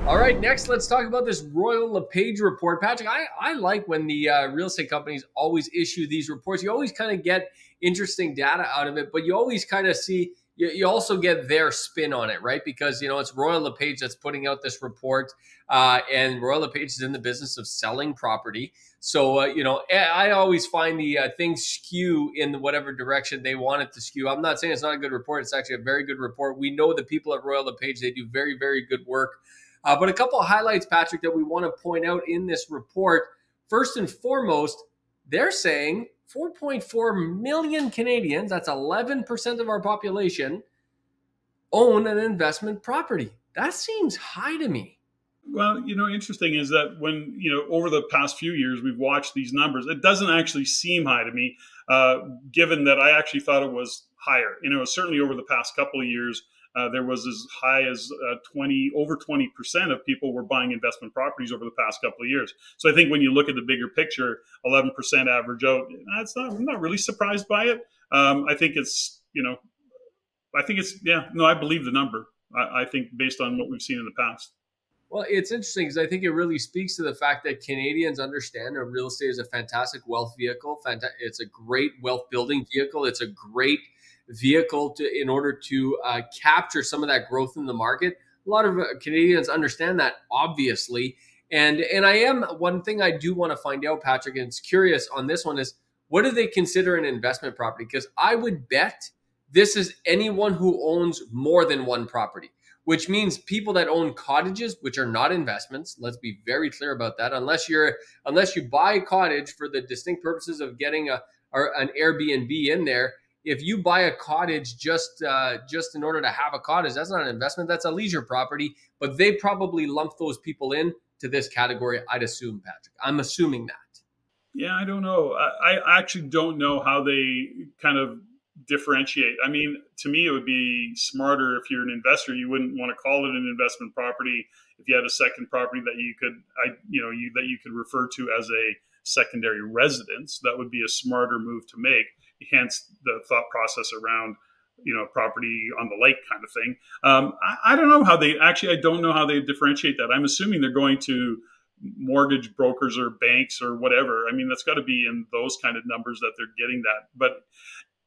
All right, next, let's talk about this Royal Lepage report. Patrick, I like when the real estate companies always issue these reports. You always kind of get interesting data out of it, but you always kind of see, you also get their spin on it, right? Because, it's Royal Lepage that's putting out this report, and Royal Lepage is in the business of selling property. So, I always find the things skew in whatever direction they want it to skew. I'm not saying it's not a good report. It's actually a very good report. We know the people at Royal Lepage, they do very, very good work. But a couple of highlights, Patrick, that we want to point out in this report. First and foremost, they're saying 4.4 million Canadians, that's 11% of our population, own an investment property. That seems high to me. Well, interesting is that when, over the past few years, we've watched these numbers, it doesn't actually seem high to me, given that I actually thought it was higher. Certainly over the past couple of years, there was as high as over 20% of people were buying investment properties over the past couple of years. So I think when you look at the bigger picture, 11% average out, I'm not really surprised by it. I think it's, I believe the number. I think based on what we've seen in the past. Well, it's interesting because I think it really speaks to the fact that Canadians understand that real estate is a fantastic wealth vehicle. It's a great wealth building vehicle. It's a great vehicle in order to capture some of that growth in the market. A lot of Canadians understand that, obviously. And one thing I do want to find out, Patrick, and it's curious on this one, is what do they consider an investment property? Because I would bet this is anyone who owns more than one property, which means people that own cottages, which are not investments. Let's be very clear about that. Unless you buy a cottage for the distinct purposes of getting an Airbnb in there, if you buy a cottage just in order to have a cottage, that's not an investment. That's a leisure property. But they probably lump those people in to this category, I'd assume, Patrick. I'm assuming that. Yeah, I don't know. I actually don't know how they kind of differentiate. I mean, to me, it would be smarter if you're an investor, you wouldn't want to call it an investment property if you had a second property that you could refer to as a secondary residence. That would be a smarter move to make. Hence the thought process around property on the lake kind of thing. I don't know how they actually. I don't know how they differentiate that. I'm assuming they're going to mortgage brokers or banks or whatever. I mean, that's got to be in those kind of numbers that they're getting that. But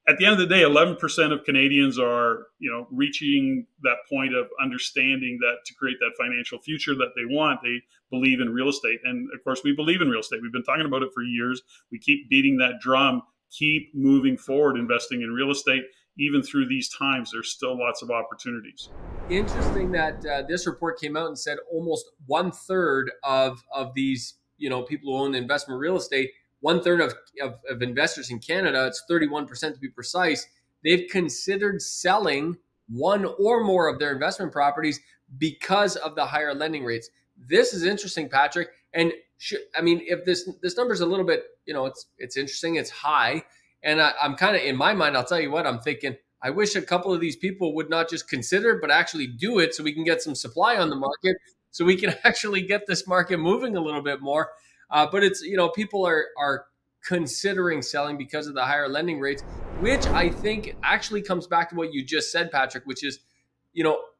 at the end of the day, 11% of Canadians are, reaching that point of understanding that to create that financial future that they want, they believe in real estate. And of course, we believe in real estate. We've been talking about it for years. We keep beating that drum, keep moving forward, investing in real estate. Even through these times, there's still lots of opportunities. Interesting that this report came out and said almost 1/3 of these, people who own investment real estate, 1/3 of investors in Canada, it's 31% to be precise, they've considered selling one or more of their investment properties because of the higher lending rates. This is interesting, Patrick. And if this number is a little bit, it's interesting, it's high. And I'm kind of, in my mind, I'll tell you what, I'm thinking, I wish a couple of these people would not just consider it, but actually do it so we can get some supply on the market, so we can actually get this market moving a little bit more. But it's, people are considering selling because of the higher lending rates, which I think actually comes back to what you just said, Patrick, which is,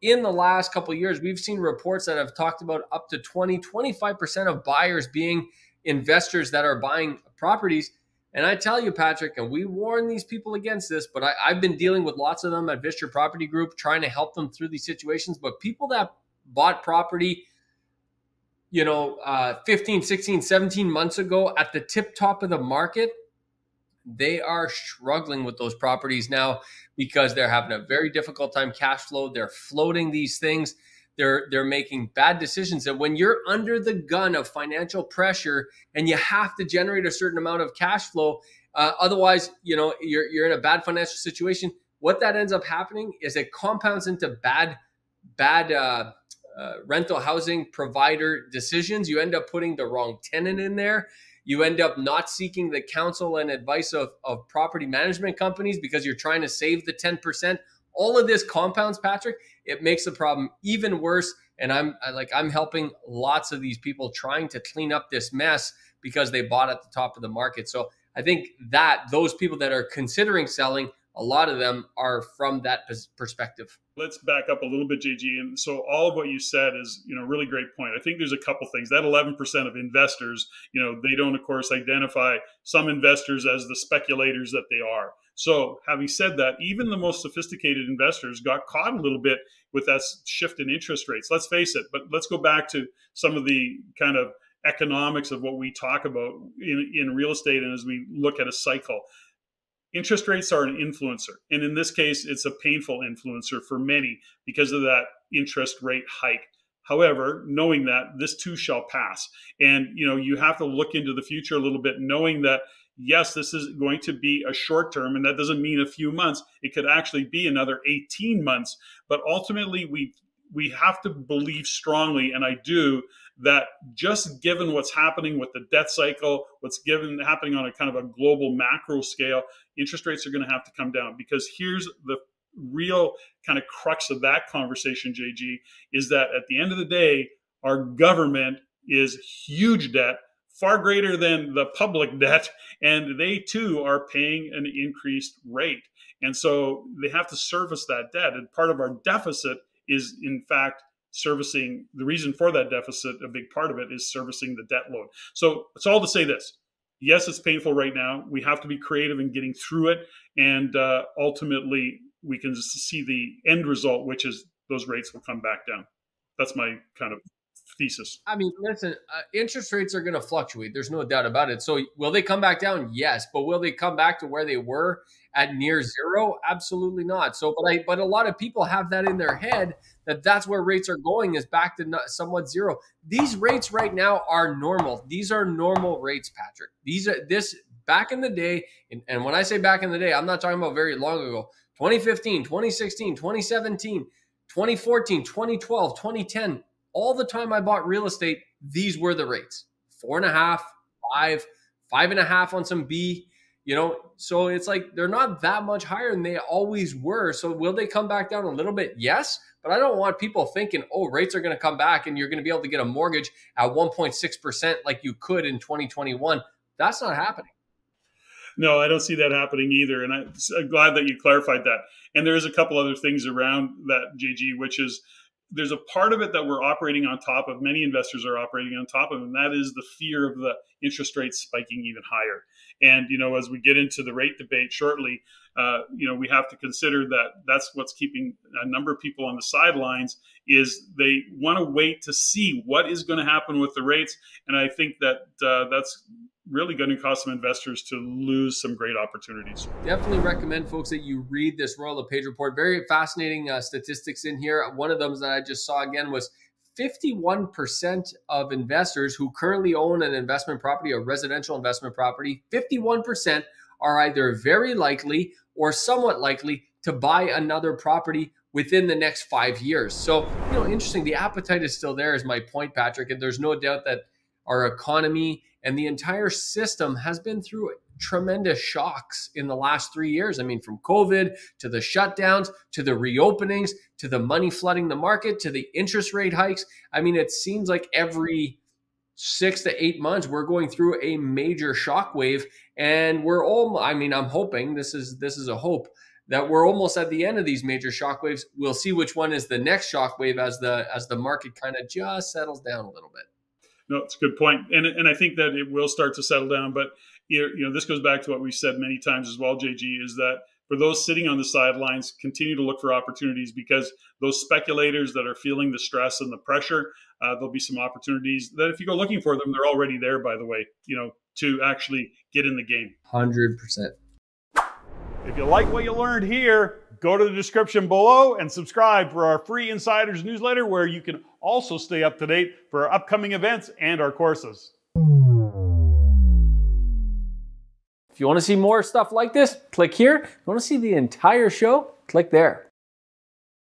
in the last couple of years, we've seen reports that have talked about up to 25% of buyers being investors that are buying properties. And I tell you, Patrick, and we warn these people against this, but I've been dealing with lots of them at Vischer Property Group, trying to help them through these situations. But people that bought property 15, 16, 17 months ago at the tip top of the market, they are struggling with those properties now because they're having a very difficult time cash flow. They're floating these things. They're making bad decisions. And when you're under the gun of financial pressure and you have to generate a certain amount of cash flow, otherwise, you're in a bad financial situation. What that ends up happening is it compounds into bad rental housing provider decisions. You end up putting the wrong tenant in there. You end up not seeking the counsel and advice of property management companies because you're trying to save the 10%. All of this compounds, Patrick. It makes the problem even worse. And I'm helping lots of these people trying to clean up this mess because they bought at the top of the market. So I think that those people that are considering selling, a lot of them are from that perspective. Let's back up a little bit, JG. And so all of what you said is, really great point. I think there's a couple things. That 11% of investors, they don't, of course, identify some investors as the speculators that they are. So having said that, even the most sophisticated investors got caught a little bit with that shift in interest rates. Let's face it, but let's go back to some of the kind of economics of what we talk about in real estate. And as we look at a cycle, interest rates are an influencer. And in this case, it's a painful influencer for many because of that interest rate hike. However, knowing that this too shall pass. And, you have to look into the future a little bit, knowing that, yes, this is going to be a short term, and that doesn't mean a few months. It could actually be another 18 months. But ultimately, we have to believe strongly, and I do, that just given what's happening with the debt cycle, what's happening on a kind of a global macro scale, interest rates are going to have to come down. Because here's the real kind of crux of that conversation, JG, is that at the end of the day, our government is huge debt, far greater than the public debt, and they too are paying an increased rate. And so they have to service that debt. And part of our deficit is, in fact, servicing the reason for that deficit. A big part of it is servicing the debt load. So it's all to say this. Yes, it's painful right now. We have to be creative in getting through it. And ultimately, we can see the end result, which is those rates will come back down. That's my kind of thesis. I mean, listen, interest rates are going to fluctuate. There's no doubt about it. So will they come back down? Yes. But will they come back to where they were at near zero? Absolutely not. So, but a lot of people have that in their head that that's where rates are going, is back to somewhat zero. These rates right now are normal. These are normal rates, Patrick. This back in the day. And when I say back in the day, I'm not talking about very long ago, 2015, 2016, 2017, 2014, 2012, 2010, all the time I bought real estate, these were the rates: 4.5, 5, 5.5 on some B, so it's like they're not that much higher than they always were. So will they come back down a little bit? Yes. But I don't want people thinking, oh, rates are going to come back and you're going to be able to get a mortgage at 1.6% like you could in 2021. That's not happening. No, I don't see that happening either. And I'm glad that you clarified that. And there's a couple other things around that, JG, which is there's a part of it that we're operating on top of, many investors are operating on top of, and that is the fear of the interest rates spiking even higher. And, as we get into the rate debate shortly, we have to consider that that's what's keeping a number of people on the sidelines, is they want to wait to see what is going to happen with the rates. And I think that that's really going to cause some investors to lose some great opportunities. Definitely recommend, folks, that you read this Royal Lepage report. Very fascinating statistics in here. One of them that I just saw again was 51% of investors who currently own an investment property, a residential investment property, 51% are either very likely or somewhat likely to buy another property within the next 5 years. So, interesting. The appetite is still there, is my point, Patrick. And there's no doubt that our economy and the entire system has been through tremendous shocks in the last 3 years. I mean, from COVID to the shutdowns, to the reopenings, to the money flooding the market, to the interest rate hikes. I mean, it seems like every 6 to 8 months, we're going through a major shockwave, and I'm hoping, this is a hope, that we're almost at the end of these major shockwaves. We'll see which one is the next shockwave as the market kind of just settles down a little bit. No, it's a good point. And I think that it will start to settle down. But, this goes back to what we've said many times as well, JG, is that for those sitting on the sidelines, continue to look for opportunities, because those speculators that are feeling the stress and the pressure, there'll be some opportunities that if you go looking for them, they're already there, by the way, to actually get in the game. 100%. If you like what you learned here, go to the description below and subscribe for our free Insiders newsletter, where you can also stay up to date for our upcoming events and our courses. If you want to see more stuff like this, click here. If you want to see the entire show, click there.